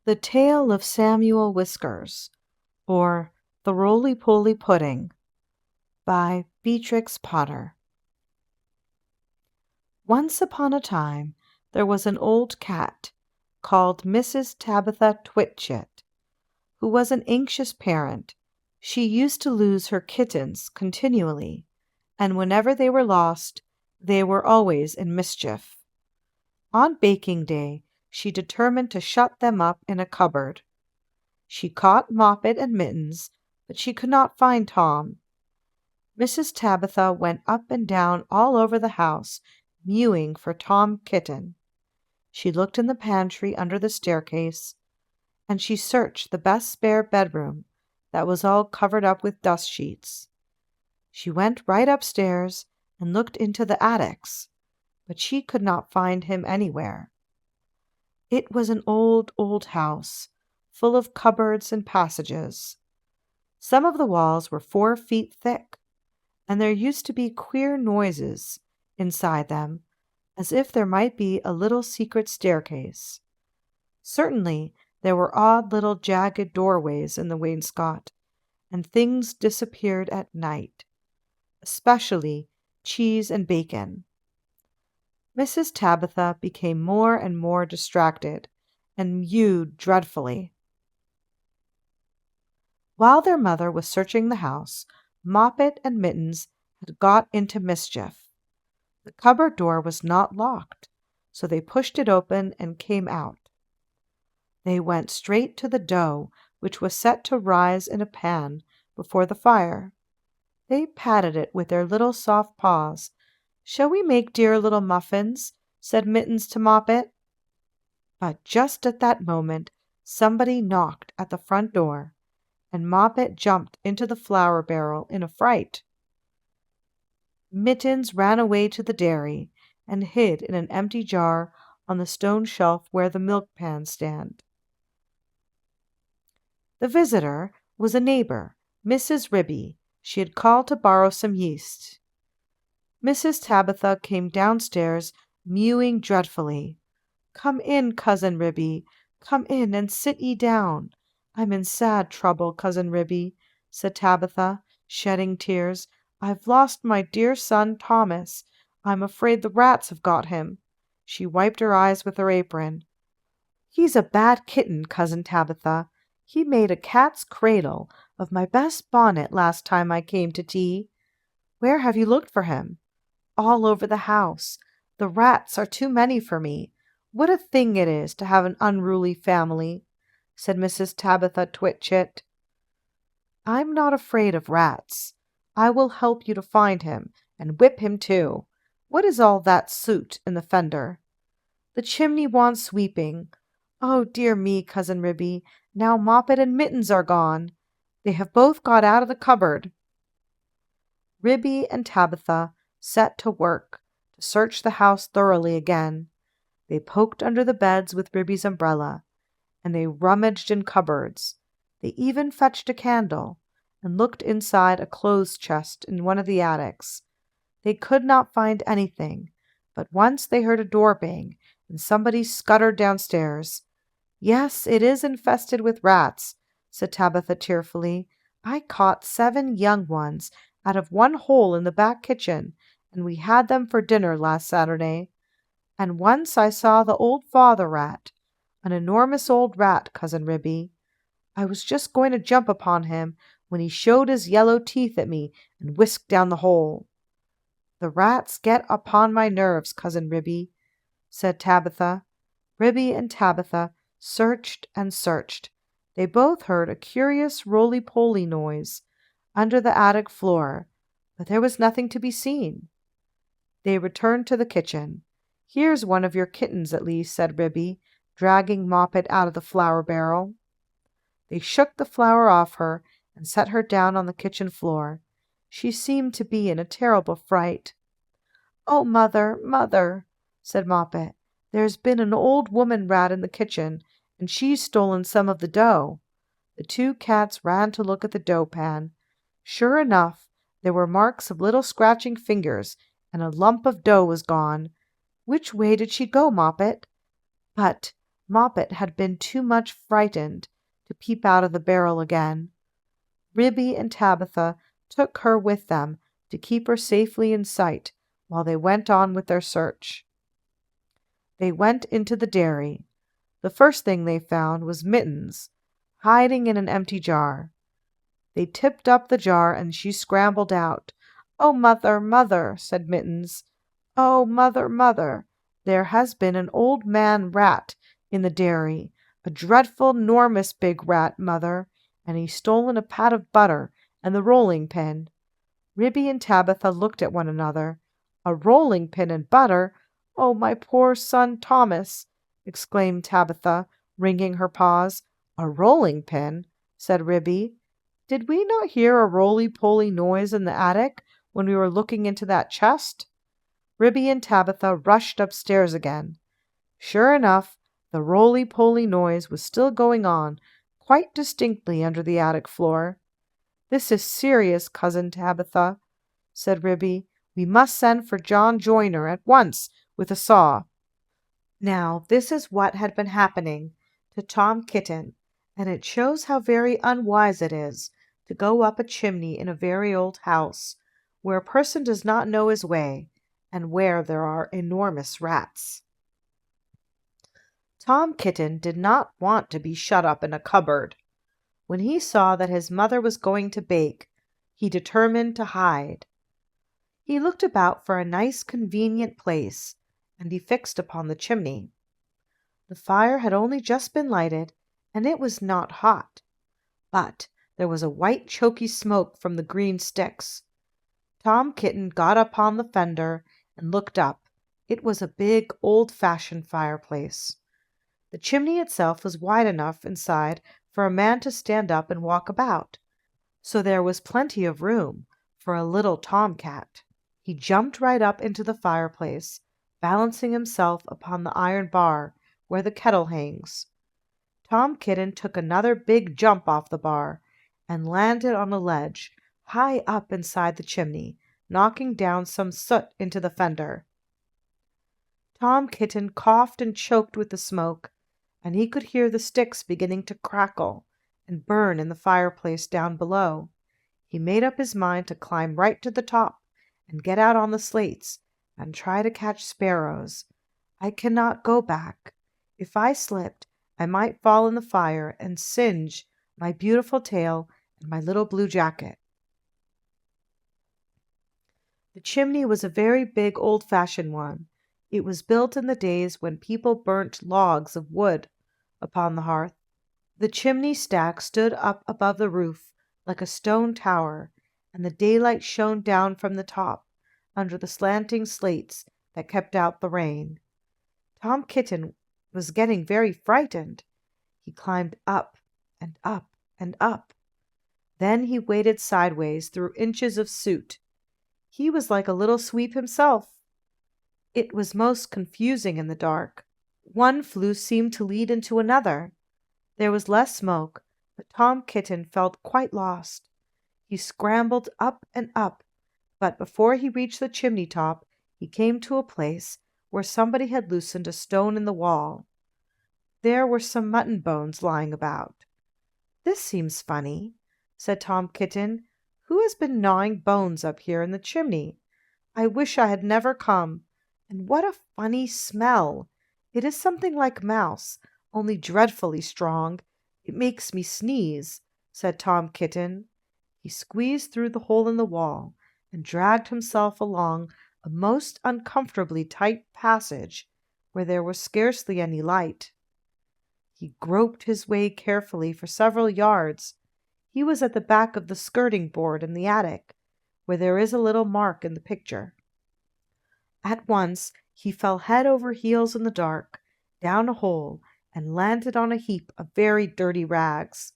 The Tale of Samuel Whiskers, or The Roly-Poly Pudding, by Beatrix Potter. Once upon a time there was an old cat called Mrs. Tabitha Twitchit, who was an anxious parent. She used to lose her kittens continually, and whenever they were lost, they were always in mischief. On baking day, she determined to shut them up in a cupboard. She caught Moppet and Mittens, but she could not find Tom. Mrs. Tabitha went up and down all over the house, mewing for Tom Kitten. She looked in the pantry under the staircase, and she searched the best spare bedroom that was all covered up with dust sheets. She went right upstairs and looked into the attics, but she could not find him anywhere. It was an old, old house, full of cupboards and passages. Some of the walls were 4 feet thick, and there used to be queer noises inside them, as if there might be a little secret staircase. Certainly there were odd little jagged doorways in the wainscot, and things disappeared at night, especially cheese and bacon. Mrs. Tabitha became more and more distracted, and mewed dreadfully. While their mother was searching the house, Moppet and Mittens had got into mischief. The cupboard door was not locked, so they pushed it open and came out. They went straight to the dough, which was set to rise in a pan before the fire. They patted it with their little soft paws. "Shall we make dear little muffins?" said Mittens to Moppet. But just at that moment somebody knocked at the front door, and Moppet jumped into the flour barrel in a fright. Mittens ran away to the dairy and hid in an empty jar on the stone shelf where the milk pans stand. The visitor was a neighbor, Mrs. Ribby. She had called to borrow some yeast. Mrs. Tabitha came downstairs, mewing dreadfully. "Come in, Cousin Ribby, come in and sit ye down. I'm in sad trouble, Cousin Ribby," said Tabitha, shedding tears. "I've lost my dear son Thomas. I'm afraid the rats have got him." She wiped her eyes with her apron. "He's a bad kitten, Cousin Tabitha. He made a cat's cradle of my best bonnet last time I came to tea." "Where have you looked for him?" "All over the house. The rats are too many for me. What a thing it is to have an unruly family," said Mrs. Tabitha Twitchit. "I'm not afraid of rats. I will help you to find him, and whip him too. What is all that soot in the fender?" "The chimney wants sweeping." "Oh, dear me, Cousin Ribby, now Moppet and Mittens are gone. They have both got out of the cupboard." Ribby and Tabitha set to work to search the house thoroughly again. They poked under the beds with Ribby's umbrella, and they rummaged in cupboards. They even fetched a candle and looked inside a clothes chest in one of the attics. They could not find anything, but once they heard a door bang, and somebody scuttered downstairs. "Yes, it is infested with rats," said Tabitha tearfully. "I caught 7 young ones out of one hole in the back kitchen, and we had them for dinner last Saturday. And once I saw the old father rat, an enormous old rat, Cousin Ribby. I was just going to jump upon him when he showed his yellow teeth at me and whisked down the hole." "The rats get upon my nerves, Cousin Ribby," said Tabitha. Ribby and Tabitha searched and searched. They both heard a curious roly-poly noise under the attic floor, but there was nothing to be seen. They returned to the kitchen. "Here's one of your kittens at least," said Ribby, dragging Moppet out of the flour barrel. They shook the flour off her and set her down on the kitchen floor. She seemed to be in a terrible fright. "Oh, mother, mother," said Moppet, "there's been an old woman rat in the kitchen, and she's stolen some of the dough." The 2 cats ran to look at the dough pan. Sure enough, there were marks of little scratching fingers, and a lump of dough was gone. "Which way did she go, Moppet?" But Moppet had been too much frightened to peep out of the barrel again. Ribby and Tabitha took her with them to keep her safely in sight while they went on with their search. They went into the dairy. The first thing they found was Mittens, hiding in an empty jar. They tipped up the jar and she scrambled out. "Oh, mother, mother," said Mittens. "Oh, mother, mother, there has been an old man rat in the dairy, a dreadful 'normous big rat, mother, and he's stolen a pat of butter and the rolling pin." Ribby and Tabitha looked at one another. "A rolling pin and butter? Oh, my poor son Thomas!" exclaimed Tabitha, wringing her paws. "A rolling pin?" said Ribby. "Did we not hear a roly-poly noise in the attic when we were looking into that chest?" Ribby and Tabitha rushed upstairs again. Sure enough, the roly-poly noise was still going on quite distinctly under the attic floor. "This is serious, Cousin Tabitha," said Ribby. "We must send for John Joyner at once with a saw." Now, this is what had been happening to Tom Kitten, and it shows how very unwise it is to go up a chimney in a very old house, where a person does not know his way, and where there are enormous rats. Tom Kitten did not want to be shut up in a cupboard. When he saw that his mother was going to bake, he determined to hide. He looked about for a nice convenient place, and he fixed upon the chimney. The fire had only just been lighted, and it was not hot, but there was a white choky smoke from the green sticks. Tom Kitten got upon the fender and looked up. It was a big, old-fashioned fireplace. The chimney itself was wide enough inside for a man to stand up and walk about, so there was plenty of room for a little tomcat. He jumped right up into the fireplace, balancing himself upon the iron bar where the kettle hangs. Tom Kitten took another big jump off the bar and landed on a ledge high up inside the chimney, knocking down some soot into the fender. Tom Kitten coughed and choked with the smoke, and he could hear the sticks beginning to crackle and burn in the fireplace down below. He made up his mind to climb right to the top and get out on the slates and try to catch sparrows. "I cannot go back. If I slipped, I might fall in the fire and singe my beautiful tail and my little blue jacket." The chimney was a very big old-fashioned one. It was built in the days when people burnt logs of wood upon the hearth. The chimney stack stood up above the roof like a stone tower, and the daylight shone down from the top under the slanting slates that kept out the rain. Tom Kitten was getting very frightened. He climbed up and up and up. Then he waded sideways through inches of soot. He was like a little sweep himself. It was most confusing in the dark. One flue seemed to lead into another. There was less smoke, but Tom Kitten felt quite lost. He scrambled up and up, but before he reached the chimney top, he came to a place where somebody had loosened a stone in the wall. There were some mutton bones lying about. "This seems funny," said Tom Kitten. "Who has been gnawing bones up here in the chimney? I wish I had never come. And what a funny smell! It is something like mouse, only dreadfully strong. It makes me sneeze," said Tom Kitten. He squeezed through the hole in the wall and dragged himself along a most uncomfortably tight passage where there was scarcely any light. He groped his way carefully for several yards. He was at the back of the skirting board in the attic, where there is a little mark in the picture. At once he fell head over heels in the dark, down a hole, and landed on a heap of very dirty rags.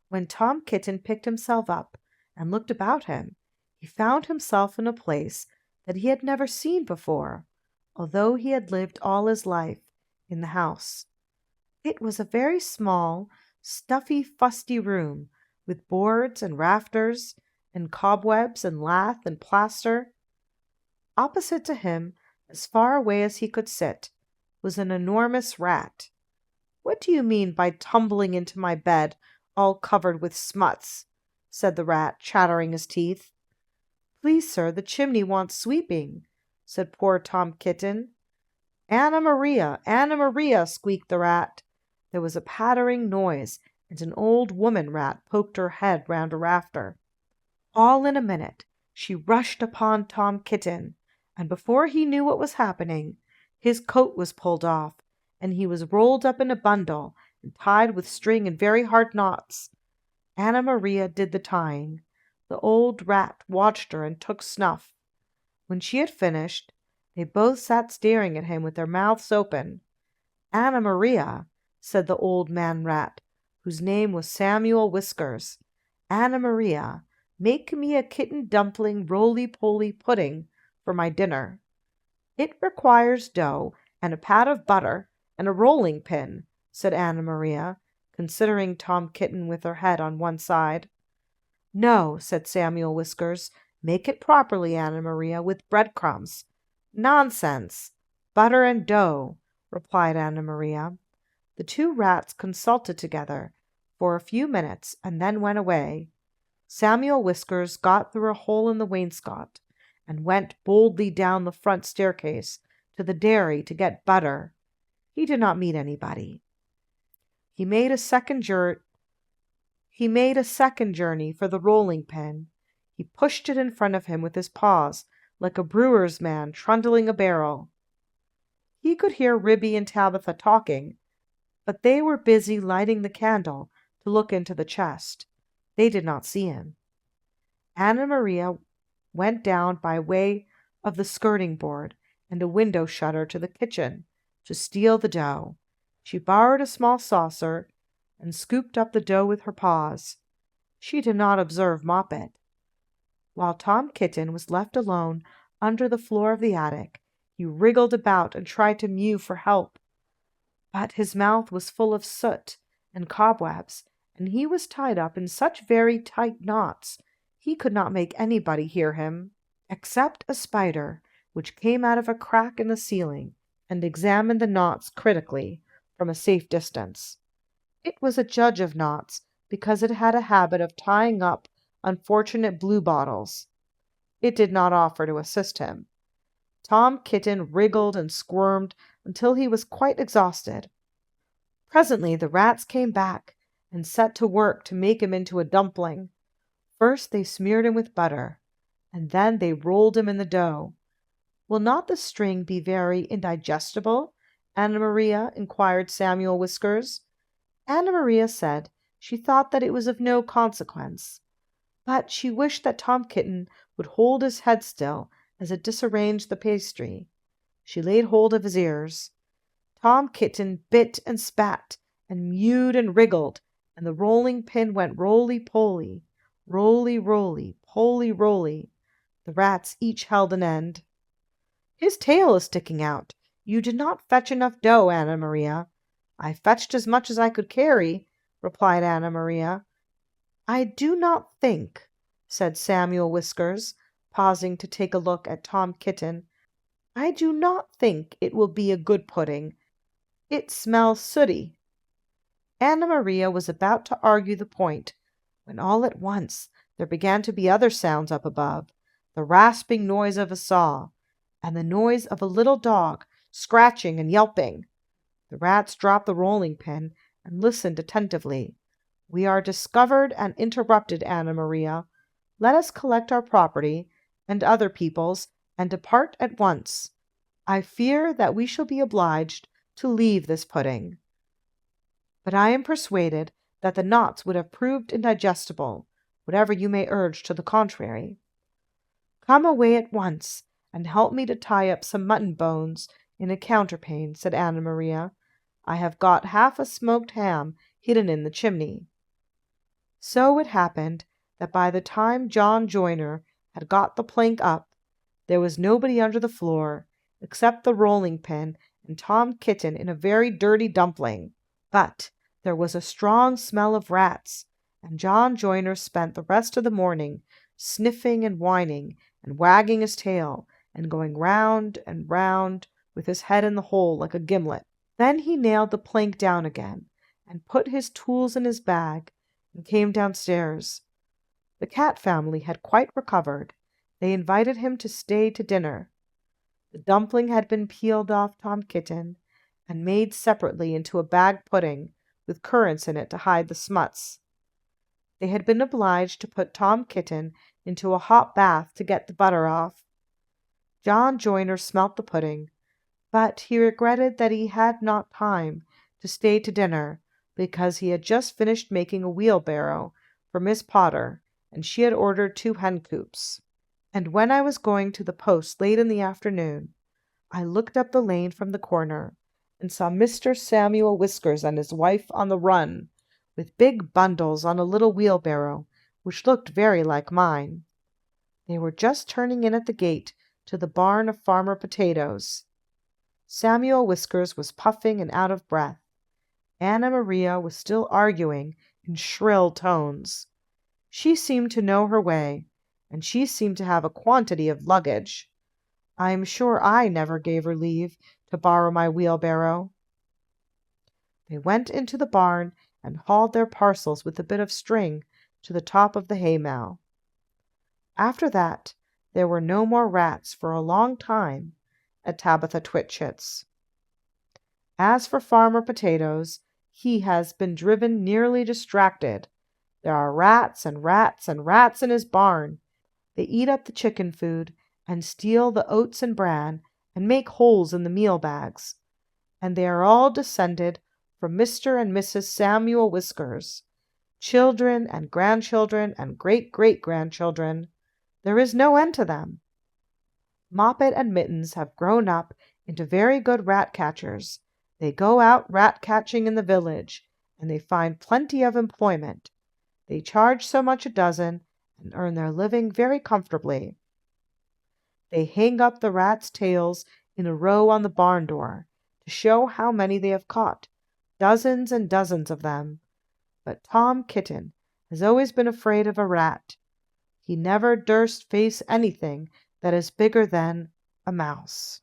When Tom Kitten picked himself up and looked about him, he found himself in a place that he had never seen before, although he had lived all his life in the house. It was a very small, stuffy, fusty room, with boards and rafters and cobwebs and lath and plaster. Opposite to him, as far away as he could sit, was an enormous rat. "What do you mean by tumbling into my bed, all covered with smuts?" said the rat, chattering his teeth. "Please, sir, the chimney wants sweeping," said poor Tom Kitten. "Anna Maria, Anna Maria!" squeaked the rat. There was a pattering noise, and an old woman rat poked her head round a rafter. All in a minute she rushed upon Tom Kitten, and before he knew what was happening, his coat was pulled off, and he was rolled up in a bundle and tied with string and very hard knots. Anna Maria did the tying. The old rat watched her and took snuff. When she had finished, they both sat staring at him with their mouths open. "Anna Maria," said the old man rat, whose name was Samuel Whiskers, "Anna Maria, make me a kitten dumpling roly-poly pudding for my dinner." "It requires dough and a pat of butter and a rolling pin," said Anna Maria, considering Tom Kitten with her head on one side. "No," said Samuel Whiskers, "make it properly, Anna Maria, with breadcrumbs." "Nonsense! Butter and dough," replied Anna Maria. The two rats consulted together for a few minutes and then went away. Samuel Whiskers got through a hole in the wainscot and went boldly down the front staircase to the dairy to get butter. He did not meet anybody. He made a second journey for the rolling pin. He pushed it in front of him with his paws, like a brewer's man trundling a barrel. He could hear Ribby and Tabitha talking, but they were busy lighting the candle to look into the chest. They did not see him. Anna Maria went down by way of the skirting board and a window shutter to the kitchen to steal the dough. She borrowed a small saucer and scooped up the dough with her paws. She did not observe Moppet. While Tom Kitten was left alone under the floor of the attic, he wriggled about and tried to mew for help. But his mouth was full of soot and cobwebs, and he was tied up in such very tight knots he could not make anybody hear him, except a spider, which came out of a crack in the ceiling and examined the knots critically from a safe distance. It was a judge of knots, because it had a habit of tying up unfortunate bluebottles. It did not offer to assist him. Tom Kitten wriggled and squirmed until he was quite exhausted. Presently the rats came back and set to work to make him into a dumpling. First they smeared him with butter, and then they rolled him in the dough. "Will not the string be very indigestible, Anna Maria?" inquired Samuel Whiskers. Anna Maria said she thought that it was of no consequence, but she wished that Tom Kitten would hold his head still as it disarranged the pastry. She laid hold of his ears. Tom Kitten bit and spat and mewed and wriggled, and the rolling pin went roly-poly, roly-roly, poly-roly. The rats each held an end. "His tail is sticking out. You did not fetch enough dough, Anna Maria." "I fetched as much as I could carry," replied Anna Maria. "I do not think," said Samuel Whiskers, pausing to take a look at Tom Kitten, "I do not think it will be a good pudding. It smells sooty." Anna Maria was about to argue the point, when all at once there began to be other sounds up above, the rasping noise of a saw, and the noise of a little dog scratching and yelping. The rats dropped the rolling pin and listened attentively. "We are discovered and interrupted, Anna Maria. Let us collect our property and other people's and depart at once. I fear that we shall be obliged to leave this pudding. But I am persuaded that the knots would have proved indigestible, whatever you may urge to the contrary." "Come away at once, and help me to tie up some mutton bones in a counterpane," said Anna Maria. "I have got half a smoked ham hidden in the chimney." So it happened that by the time John Joiner had got the plank up, there was nobody under the floor, except the rolling pin and Tom Kitten in a very dirty dumpling. But there was a strong smell of rats, and John Joiner spent the rest of the morning sniffing and whining and wagging his tail and going round and round with his head in the hole like a gimlet. Then he nailed the plank down again, and put his tools in his bag, and came downstairs. The cat family had quite recovered. They invited him to stay to dinner. The dumpling had been peeled off Tom Kitten, and made separately into a bag pudding, with currants in it to hide the smuts. They had been obliged to put Tom Kitten into a hot bath to get the butter off. John Joyner smelt the pudding, but he regretted that he had not time to stay to dinner, because he had just finished making a wheelbarrow for Miss Potter, and she had ordered 2 hen coops. And when I was going to the post late in the afternoon, I looked up the lane from the corner, and saw Mr. Samuel Whiskers and his wife on the run, with big bundles on a little wheelbarrow, which looked very like mine. They were just turning in at the gate to the barn of Farmer Potatoes. Samuel Whiskers was puffing and out of breath. Anna Maria was still arguing in shrill tones. She seemed to know her way, and she seemed to have a quantity of luggage. I am sure I never gave her leave to borrow my wheelbarrow. They went into the barn and hauled their parcels with a bit of string to the top of the haymow. After that, there were no more rats for a long time at Tabitha Twitchit's. As for Farmer Potatoes, he has been driven nearly distracted. There are rats and rats and rats in his barn. They eat up the chicken food, and steal the oats and bran, and make holes in the meal bags. And they are all descended from Mr. and Mrs. Samuel Whiskers, children and grandchildren and great-great-grandchildren. There is no end to them. Moppet and Mittens have grown up into very good rat-catchers. They go out rat-catching in the village, and they find plenty of employment. They charge so much a dozen, and earn their living very comfortably. They hang up the rats' tails in a row on the barn door, to show how many they have caught, dozens and dozens of them. But Tom Kitten has always been afraid of a rat. He never durst face anything that is bigger than a mouse.